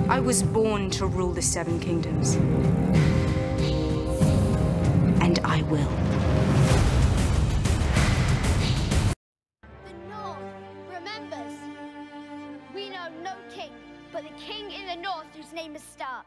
I was born to rule the Seven Kingdoms. And I will. The North remembers. We know no king, but the king in the North whose name is Stark.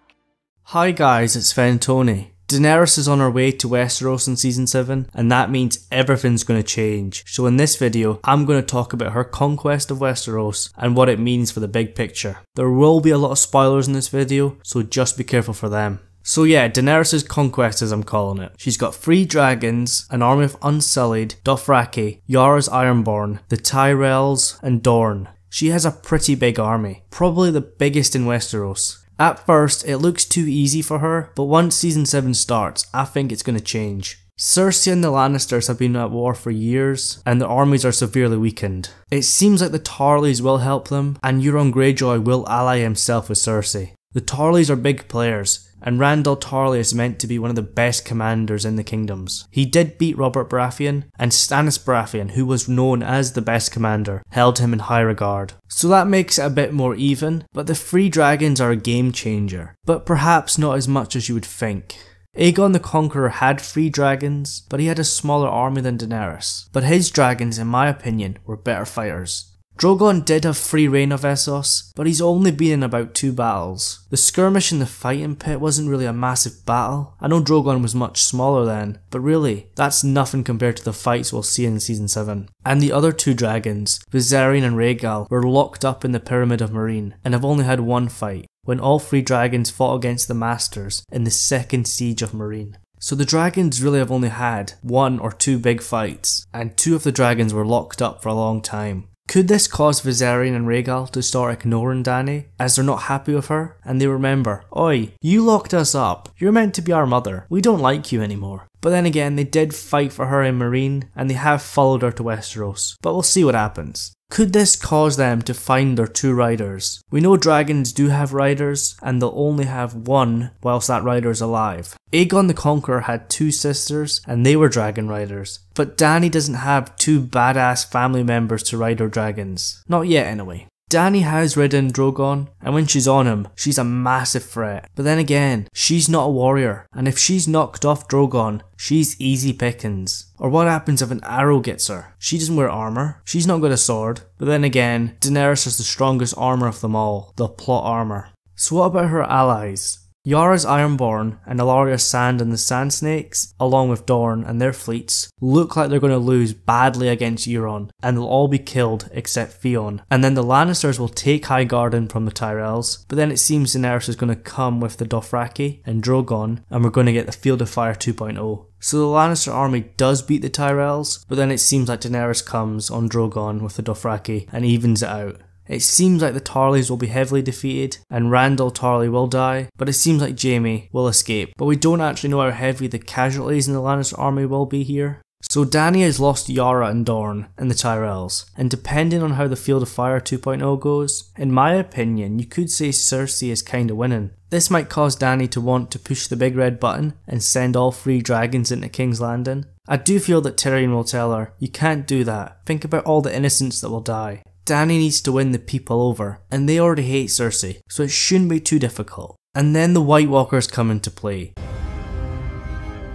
Hi guys, it's Fentony. Daenerys is on her way to Westeros in Season 7, and that means everything's going to change. So in this video, I'm going to talk about her conquest of Westeros and what it means for the big picture. There will be a lot of spoilers in this video, so just be careful for them. So yeah, Daenerys' conquest as I'm calling it. She's got 3 dragons, an army of Unsullied, Dothraki, Yara's Ironborn, the Tyrells, and Dorne. She has a pretty big army, probably the biggest in Westeros. At first, it looks too easy for her, but once Season 7 starts, I think it's going to change. Cersei and the Lannisters have been at war for years, and their armies are severely weakened. It seems like the Tarleys will help them, and Euron Greyjoy will ally himself with Cersei. The Tarleys are big players, and Randyll Tarley is meant to be one of the best commanders in the kingdoms. He did beat Robert Baratheon, and Stannis Baratheon, who was known as the best commander, held him in high regard. So that makes it a bit more even, but the 3 dragons are a game changer, but perhaps not as much as you would think. Aegon the Conqueror had 3 dragons, but he had a smaller army than Daenerys. But his dragons, in my opinion, were better fighters. Drogon did have free reign of Essos, but he's only been in about 2 battles. The skirmish in the fighting pit wasn't really a massive battle. I know Drogon was much smaller then, but really, that's nothing compared to the fights we'll see in Season 7. And the other 2 dragons, Viserion and Rhaegal, were locked up in the Pyramid of Meereen, and have only had one fight, when all 3 dragons fought against the Masters in the second siege of Meereen. So the dragons really have only had 1 or 2 big fights, and 2 of the dragons were locked up for a long time. Could this cause Viserion and Rhaegal to start ignoring Dany, as they're not happy with her, and they remember, "Oi, you locked us up, you're meant to be our mother, we don't like you anymore." But then again, they did fight for her in Meereen, and they have followed her to Westeros, but we'll see what happens. Could this cause them to find their 2 riders? We know dragons do have riders, and they'll only have 1 whilst that rider is alive. Aegon the Conqueror had 2 sisters, and they were dragon riders. But Dany doesn't have 2 badass family members to ride her dragons. Not yet anyway. Dany has ridden Drogon, and when she's on him, she's a massive threat. But then again, she's not a warrior, and if she's knocked off Drogon, she's easy pickings. Or what happens if an arrow gets her? She doesn't wear armour, she's not got a sword. But then again, Daenerys has the strongest armour of them all, the plot armour. So what about her allies? Yara's Ironborn and Ellaria Sand and the Sand Snakes, along with Dorne and their fleets, look like they're going to lose badly against Euron, and they'll all be killed except Theon. And then the Lannisters will take Highgarden from the Tyrells, but then it seems Daenerys is going to come with the Dothraki and Drogon, and we're going to get the Field of Fire 2.0. So the Lannister army does beat the Tyrells, but then it seems like Daenerys comes on Drogon with the Dothraki and evens it out. It seems like the Tarleys will be heavily defeated, and Randyll Tarley will die, but it seems like Jaime will escape. But we don't actually know how heavy the casualties in the Lannister army will be here. So Dany has lost Yara and Dorne and the Tyrells, and depending on how the Field of Fire 2.0 goes, in my opinion you could say Cersei is kinda winning. This might cause Dany to want to push the big red button and send all 3 dragons into King's Landing. I do feel that Tyrion will tell her, "You can't do that, think about all the innocents that will die." Dany needs to win the people over, and they already hate Cersei, so it shouldn't be too difficult. And then the White Walkers come into play.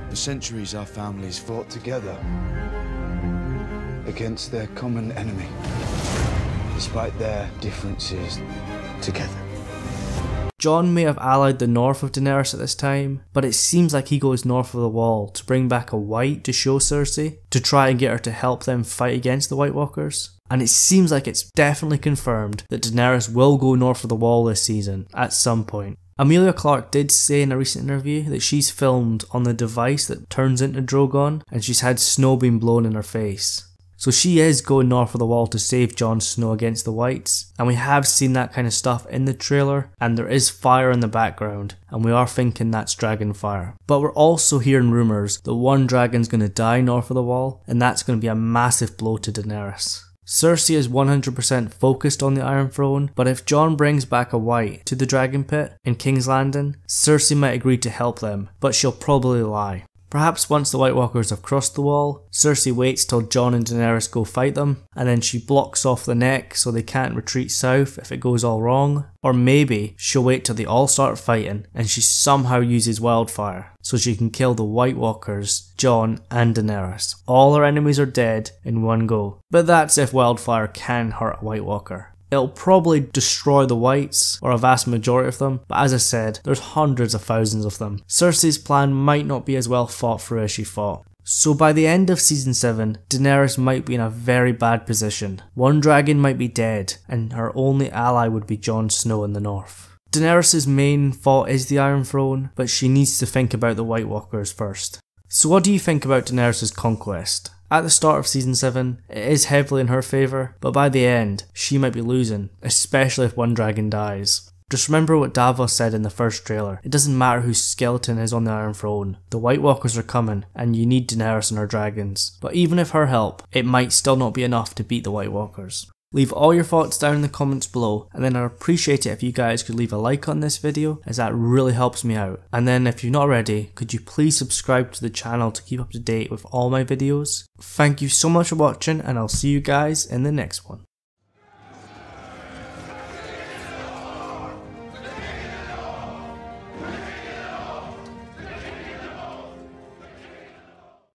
For centuries our families fought together against their common enemy, despite their differences, together. Jon may have allied the north of Daenerys at this time, but it seems like he goes north of the wall to bring back a white to show Cersei, to try and get her to help them fight against the White Walkers. And it seems like it's definitely confirmed that Daenerys will go north of the wall this season, at some point. Emilia Clarke did say in a recent interview that she's filmed on the device that turns into Drogon, and she's had snow being blown in her face. So she is going north of the wall to save Jon Snow against the Whites, and we have seen that kind of stuff in the trailer, and there is fire in the background, and we are thinking that's dragon fire. But we're also hearing rumours that one dragon's going to die north of the wall, and that's going to be a massive blow to Daenerys. Cersei is 100% focused on the Iron Throne, but if Jon brings back a White to the Dragon Pit in King's Landing, Cersei might agree to help them, but she'll probably lie. Perhaps once the White Walkers have crossed the wall, Cersei waits till Jon and Daenerys go fight them, and then she blocks off the neck so they can't retreat south if it goes all wrong. Or maybe she'll wait till they all start fighting and she somehow uses wildfire so she can kill the White Walkers, Jon and Daenerys. All her enemies are dead in one go. But that's if wildfire can hurt a White Walker. It'll probably destroy the whites, or a vast majority of them, but as I said, there's hundreds of thousands of them. Cersei's plan might not be as well thought through as she thought. So by the end of season 7, Daenerys might be in a very bad position. One dragon might be dead, and her only ally would be Jon Snow in the north. Daenerys' main thought is the Iron Throne, but she needs to think about the White Walkers first. So what do you think about Daenerys' conquest? At the start of season 7, it is heavily in her favour, but by the end, she might be losing, especially if one dragon dies. Just remember what Davos said in the first trailer, it doesn't matter whose skeleton is on the Iron Throne, the White Walkers are coming and you need Daenerys and her dragons. But even with her help, it might still not be enough to beat the White Walkers. Leave all your thoughts down in the comments below, and then I'd appreciate it if you guys could leave a like on this video, as that really helps me out. And then if you're not already, could you please subscribe to the channel to keep up to date with all my videos? Thank you so much for watching, and I'll see you guys in the next one.